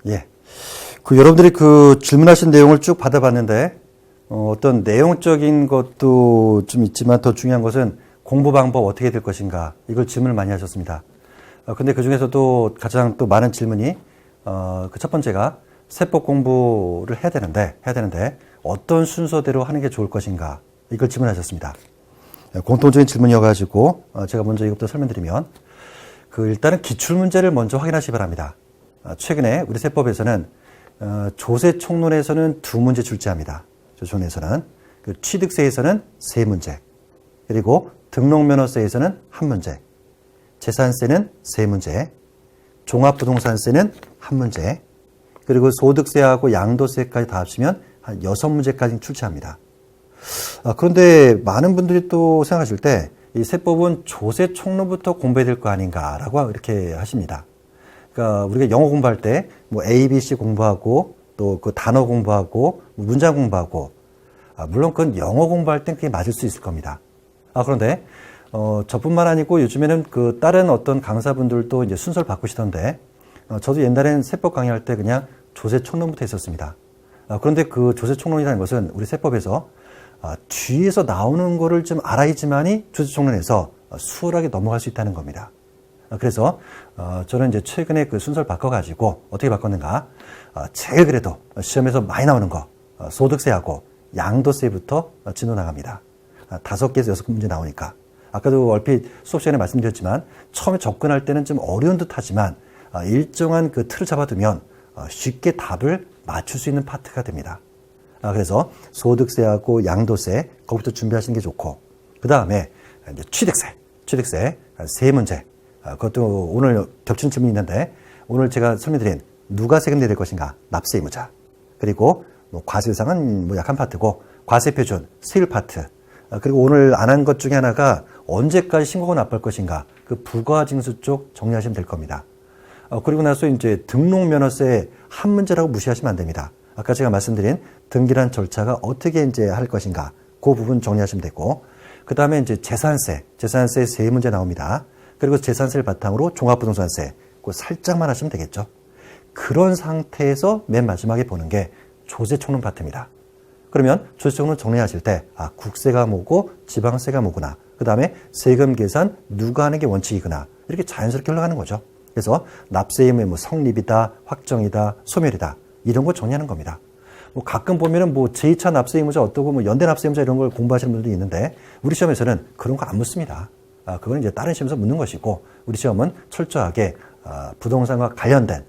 예. 여러분들이 질문하신 내용을 쭉 받아봤는데, 어떤 내용적인 것도 좀 있지만 더 중요한 것은 공부 방법 어떻게 될 것인가, 이걸 질문을 많이 하셨습니다. 근데 그 중에서도 가장 또 많은 질문이, 그 첫 번째가 세법 공부를 해야 되는데, 어떤 순서대로 하는 게 좋을 것인가, 이걸 질문하셨습니다. 공통적인 질문이어가지고, 제가 먼저 이것부터 설명드리면, 일단은 기출문제를 먼저 확인하시기 바랍니다. 최근에 우리 세법에서는 조세총론에서는 2문제 출제합니다. 조세총론에서는. 취득세에서는 3문제. 그리고 등록면허세에서는 1문제. 재산세는 3문제. 종합부동산세는 1문제. 그리고 소득세하고 양도세까지 다 합치면 한 6문제까지 출제합니다. 그런데 많은 분들이 또 생각하실 때 이 세법은 조세총론부터 공부해야 될 거 아닌가라고 이렇게 하십니다. 그러니까 우리가 영어 공부할 때 뭐 A, B, C 공부하고 또 그 단어 공부하고 문장 공부하고, 물론 그건 영어 공부할 땐 그게 맞을 수 있을 겁니다. 그런데 저뿐만 아니고 요즘에는 다른 어떤 강사분들도 이제 순서를 바꾸시던데, 저도 옛날엔 세법 강의할 때 그냥 조세총론부터 했었습니다. 그런데 그 조세총론이라는 것은 우리 세법에서 뒤에서 나오는 거를 좀 알아야지만이 조세총론에서 수월하게 넘어갈 수 있다는 겁니다. 그래서 저는 이제 최근에 그 순서를 바꿔가지고 어떻게 바꿨는가, 제일 그래도 시험에서 많이 나오는 거, 소득세하고 양도세부터 진도 나갑니다. 5개에서 6문제 나오니까. 아까도 얼핏 수업 시간에 말씀드렸지만 처음에 접근할 때는 좀 어려운 듯 하지만 일정한 그 틀을 잡아두면 쉽게 답을 맞출 수 있는 파트가 됩니다. 그래서 소득세하고 양도세, 거기부터 준비하시는 게 좋고, 그 다음에 이제 취득세 3문제. 그것도 오늘 겹치는 질문이 있는데, 오늘 제가 설명드린 누가 세금 내야 될 것인가, 납세 의무자. 그리고 과세상은 약한 파트고, 과세표준, 세율 파트. 그리고 오늘 안 한 것 중에 하나가 언제까지 신고가 납부할 것인가, 그 부가징수 쪽 정리하시면 될 겁니다. 그리고 나서 이제 등록면허세 한 문제라고 무시하시면 안 됩니다. 아까 제가 말씀드린 등기란 절차가 어떻게 이제 할 것인가, 그 부분 정리하시면 되고, 그 다음에 이제 재산세 3문제 나옵니다. 그리고 재산세를 바탕으로 종합부동산세, 그거 살짝만 하시면 되겠죠. 그런 상태에서 맨 마지막에 보는 게 조세총론 파트입니다. 그러면 조세총론 정리하실 때, 국세가 뭐고 지방세가 뭐구나, 그 다음에 세금 계산 누가 하는 게 원칙이구나, 이렇게 자연스럽게 흘러가는 거죠. 그래서 납세 의무의 성립이다, 확정이다, 소멸이다, 이런 거 정리하는 겁니다. 가끔 보면은 제2차 납세 의무자 어떠고 연대 납세 의무자 이런 걸 공부하시는 분들도 있는데, 우리 시험에서는 그런 거 안 묻습니다. 그건 이제 다른 시험에서 묻는 것이고, 우리 시험은 철저하게 부동산과 관련된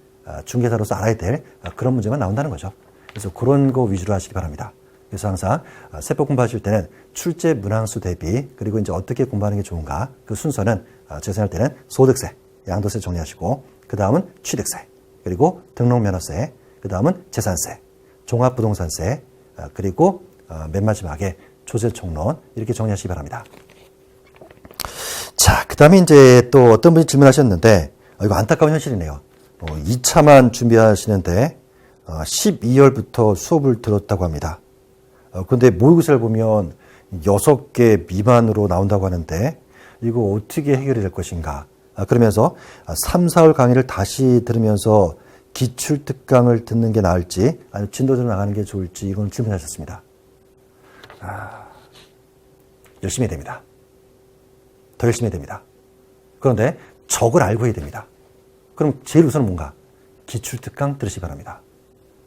중개사로서 알아야 될 그런 문제만 나온다는 거죠. 그래서 그런 거 위주로 하시기 바랍니다. 그래서 항상 세법 공부하실 때는 출제 문항수 대비, 그리고 이제 어떻게 공부하는 게 좋은가, 그 순서는 제가 생각할 때는 소득세, 양도세 정리하시고, 그 다음은 취득세, 그리고 등록면허세, 그 다음은 재산세, 종합부동산세, 그리고 맨 마지막에 조세총론, 이렇게 정리하시기 바랍니다. 자, 그 다음에 이제 또 어떤 분이 질문하셨는데, 이거 안타까운 현실이네요. 2차만 준비하시는데 12월부터 수업을 들었다고 합니다. 그런데 모의고사를 보면 6개 미만으로 나온다고 하는데, 이거 어떻게 해결이 될 것인가. 그러면서 3, 4월 강의를 다시 들으면서 기출특강을 듣는 게 나을지, 아니면 진도대로 나가는 게 좋을지, 이건 질문하셨습니다. 열심히 해야 됩니다. 더 열심히 해야 됩니다. 그런데 적을 알고 해야 됩니다. 그럼 제일 우선은 뭔가? 기출특강 들으시기 바랍니다.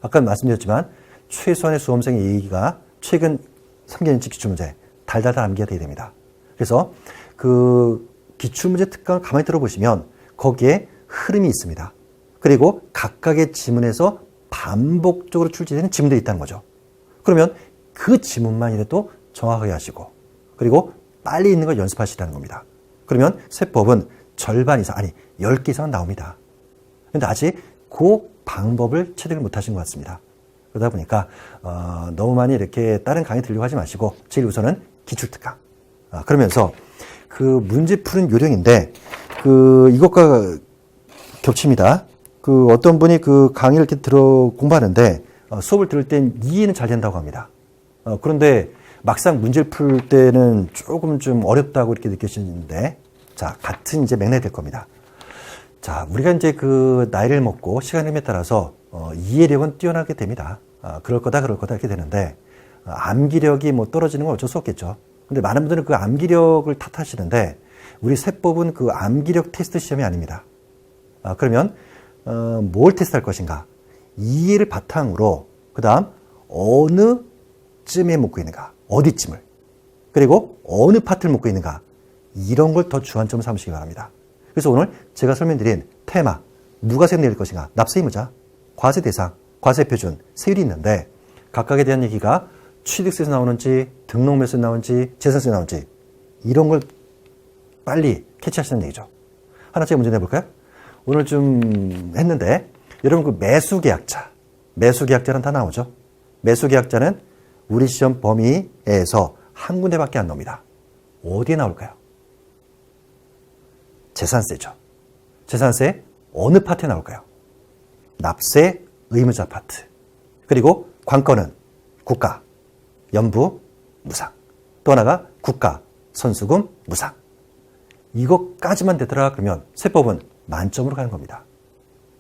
아까 말씀드렸지만 최소한의 수험생의 예의가 최근 3개년치 기출문제 달달달 암기가 돼야 됩니다. 그래서 그 기출문제 특강을 가만히 들어보시면 거기에 흐름이 있습니다. 그리고 각각의 지문에서 반복적으로 출제되는 지문들이 있다는 거죠. 그러면 그 지문만이라도 정확하게 하시고, 그리고 빨리 있는 걸 연습하시라는 겁니다. 그러면 세법은 절반 이상, 10개 이상은 나옵니다. 그런데 아직 그 방법을 체득을 못하신 것 같습니다. 그러다 보니까 너무 많이 이렇게 다른 강의 들려고 하지 마시고, 제일 우선은 기출특강. 그러면서 그 문제 푸는 요령인데, 이것과 겹칩니다. 어떤 분이 그 강의를 이렇게 공부하는데, 수업을 들을 땐 이해는 잘 된다고 합니다. 그런데 막상 문제를 풀 때는 조금 좀 어렵다고 이렇게 느끼시는데, 자, 같은 이제 맥락이 될 겁니다. 자, 우리가 이제 그 나이를 먹고 시간의 흐름에 따라서 이해력은 뛰어나게 됩니다. 그럴 거다 이렇게 되는데 암기력이 뭐 떨어지는 건 어쩔 수 없겠죠. 근데 많은 분들은 그 암기력을 탓하시는데 우리 세법은 그 암기력 테스트 시험이 아닙니다. 그러면 뭘 테스트할 것인가? 이해를 바탕으로 그 다음 어느 쯤에 묻고 있는가? 어디쯤을? 그리고 어느 파트를 묻고 있는가? 이런 걸 더 주안점을 삼으시기 바랍니다. 그래서 오늘 제가 설명드린 테마, 누가 세금 낼 것인가? 납세의무자, 과세대상, 과세표준, 세율이 있는데 각각에 대한 얘기가 취득세에서 나오는지 등록면에서 나오는지 재산세에서 나오는지 이런 걸 빨리 캐치하시는 얘기죠. 하나 제가 문제 내볼까요? 오늘 좀 했는데 여러분 그 매수계약자는 다 나오죠. 매수계약자는 우리 시험 범위에서 한 군데밖에 안 나옵니다. 어디에 나올까요? 재산세죠. 재산세 어느 파트에 나올까요? 납세 의무자 파트. 그리고 관건은 국가, 연부, 무상. 또 하나가 국가, 선수금, 무상. 이것까지만 되더라 그러면 세법은 만점으로 가는 겁니다.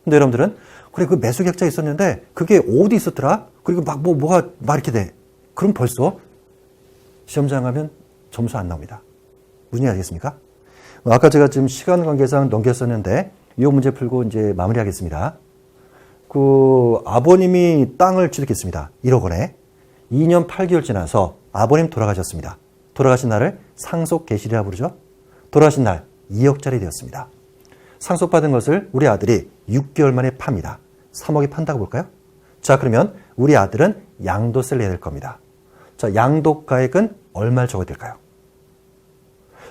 근데 여러분들은 그래 그 매수계약자 있었는데 그게 어디 있었더라? 그리고 막 뭐가 이렇게 돼. 그럼 벌써 시험장 가면 점수 안 나옵니다. 무슨 얘기 하겠습니까? 아까 제가 지금 시간 관계상 넘겼었는데 이 문제 풀고 이제 마무리하겠습니다. 그 아버님이 땅을 취득했습니다. 1억 원에 2년 8개월 지나서 아버님 돌아가셨습니다. 돌아가신 날을 상속계실이라고 부르죠. 돌아가신 날 2억짜리 되었습니다. 상속받은 것을 우리 아들이 6개월 만에 팝니다. 3억에 판다고 볼까요? 자, 그러면 우리 아들은 양도세를 내야 될 겁니다. 자, 양도가액은 얼마를 적어야 될까요?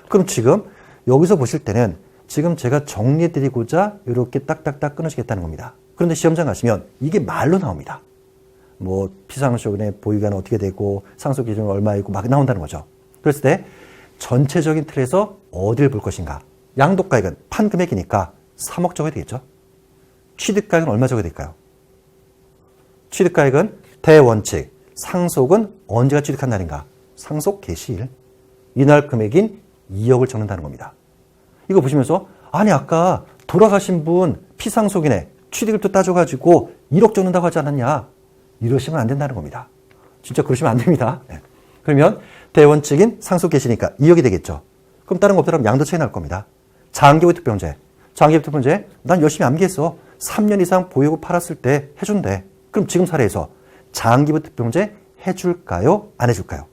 그럼 지금 여기서 보실 때는 지금 제가 정리해드리고자 이렇게 딱딱딱 끊으시겠다는 겁니다. 그런데 시험장 가시면 이게 말로 나옵니다. 뭐 피상속인의 보유가는 어떻게 되고 상속기준은 얼마이고 막 나온다는 거죠. 그랬을 때 전체적인 틀에서 어디를 볼 것인가? 양도가액은 판 금액이니까 3억 적어야 되겠죠. 취득가액은 얼마 적어야 될까요? 취득가액은 대원칙, 상속은 언제가 취득한 날인가? 상속 개시일. 이날 금액인 2억을 적는다는 겁니다. 이거 보시면서 아니 아까 돌아가신 분 피상속인의 취득을 또 따져가지고 1억 적는다고 하지 않았냐? 이러시면 안 된다는 겁니다. 진짜 그러시면 안 됩니다. 네. 그러면 대원칙인 상속 개시니까 2억이 되겠죠. 그럼 다른 거 없더라면 양도차익 날 겁니다. 장기보유 특별공제. 장기보유 특별공제 난 열심히 암기했어. 3년 이상 보유고 팔았을 때 해준대. 그럼 지금 사례에서 장기보유 특별공제 해줄까요? 안 해줄까요?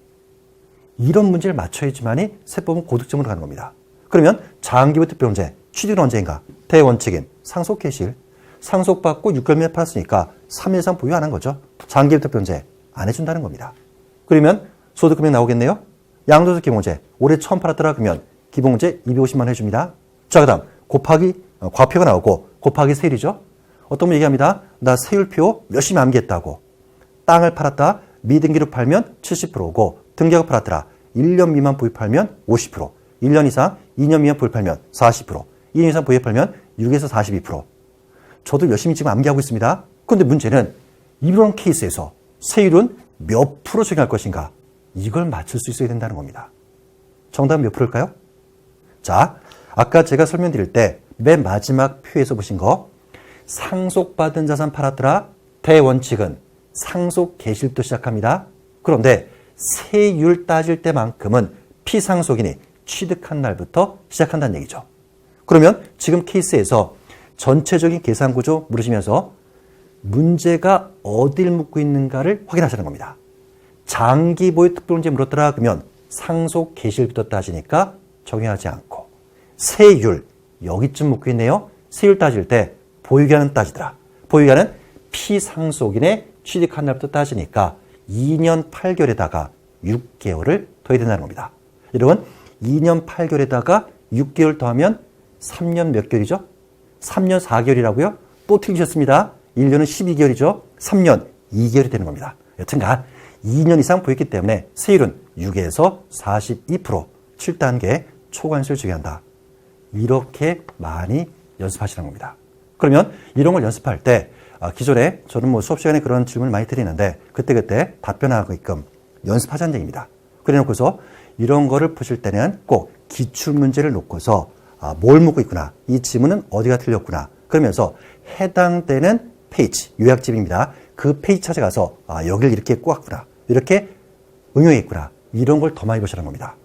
이런 문제를 맞춰야지만이 세법은 고득점으로 가는 겁니다. 그러면 장기보유 특별공제 취득은 언제인가? 대원칙인 상속 개시일. 상속받고 6개월 만에 팔았으니까 3년 이상 보유 안 한 거죠. 장기보유 특별공제 안 해준다는 겁니다. 그러면 소득금액 나오겠네요. 양도세 기본공제 올해 처음 팔았더라 그러면 기본공제 250만 원 해줍니다. 자, 그 다음 곱하기 과표가 나오고 곱하기 세율이죠. 어떤 분 얘기합니다. 나 세율표 열심히 암기했다고. 땅을 팔았다 미등기로 팔면 70%고 등기하고 팔았더라 1년 미만 보유 팔면 50%, 1년 이상 2년 미만 보유 팔면 40%, 2년 이상 보유 팔면 6에서 42%. 저도 열심히 지금 암기하고 있습니다. 그런데 문제는 이런 케이스에서 세율은 몇 프로 적용할 것인가? 이걸 맞출 수 있어야 된다는 겁니다. 정답은 몇 프로일까요? 자, 아까 제가 설명드릴 때 맨 마지막 표에서 보신 거 상속받은 자산 팔았더라. 대원칙은 상속 개시일부터 시작합니다. 그런데 세율 따질 때만큼은 피상속인이 취득한 날부터 시작한다는 얘기죠. 그러면 지금 케이스에서 전체적인 계산구조 물으시면서 문제가 어딜 묻고 있는가를 확인하시는 겁니다. 장기보유 특별공제 물었더라 그러면 상속 개시일부터 따지니까 적용하지 않고 세율 여기쯤 묻고 있네요. 세율 따질 때 보유기한은 따지더라. 보유기한은 피상속인의 취득한 날부터 따지니까 2년 8개월에다가 6개월을 더해야 된다는 겁니다. 여러분 2년 8개월에다가 6개월 더하면 3년 몇 개월이죠? 3년 4개월이라고요? 또 틀리셨습니다. 1년은 12개월이죠. 3년 2개월이 되는 겁니다. 여튼간 2년 이상 보였기 때문에 세율은 6에서 42% 7단계 초과인수를 적용한다. 이렇게 많이 연습하시는 겁니다. 그러면 이런 걸 연습할 때 기존에 저는 뭐 수업 시간에 그런 질문을 많이 드리는데 그때그때 답변하게끔 연습하자는 얘기입니다. 그래 놓고서 이런 거를 푸실 때는 꼭 기출문제를 놓고서 뭘 묻고 있구나. 이 지문은 어디가 틀렸구나. 그러면서 해당되는 페이지, 요약집입니다. 그 페이지 찾아가서 여기를 이렇게 꼬았구나, 이렇게 응용했구나, 이런 걸 더 많이 보시라는 겁니다.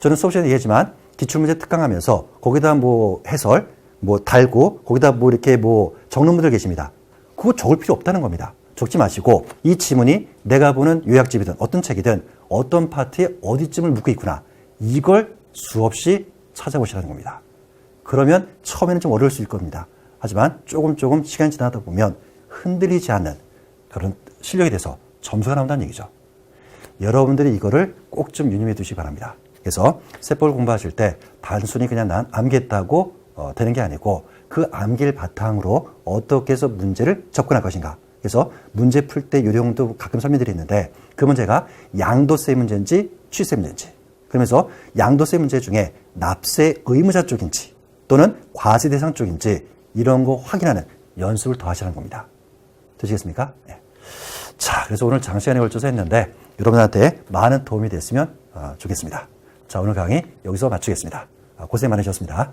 저는 수업 시간에 얘기했지만 기출문제 특강하면서 거기다 뭐 해설, 뭐 달고 거기다 뭐 이렇게 뭐 적는 분들 계십니다. 그거 적을 필요 없다는 겁니다. 적지 마시고 이 지문이 내가 보는 요약집이든 어떤 책이든 어떤 파트에 어디쯤을 묻고 있구나, 이걸 수없이 찾아보시라는 겁니다. 그러면 처음에는 좀 어려울 수 있을 겁니다. 하지만 조금 시간이 지나다 보면 흔들리지 않는 그런 실력이 돼서 점수가 나온다는 얘기죠. 여러분들이 이거를 꼭 좀 유념해 두시기 바랍니다. 그래서 세법을 공부하실 때 단순히 그냥 난 암기했다고 되는 게 아니고 그 암기를 바탕으로 어떻게 해서 문제를 접근할 것인가. 그래서 문제 풀 때 요령도 가끔 설명드리는데 그 문제가 양도세 문제인지 취세 문제인지, 그러면서 양도세 문제 중에 납세 의무자 쪽인지 또는 과세 대상 쪽인지 이런 거 확인하는 연습을 더 하시라는 겁니다. 되시겠습니까? 네. 자, 그래서 오늘 장시간에 걸쳐서 했는데 여러분한테 많은 도움이 됐으면 좋겠습니다. 자, 오늘 강의 여기서 마치겠습니다. 고생 많으셨습니다.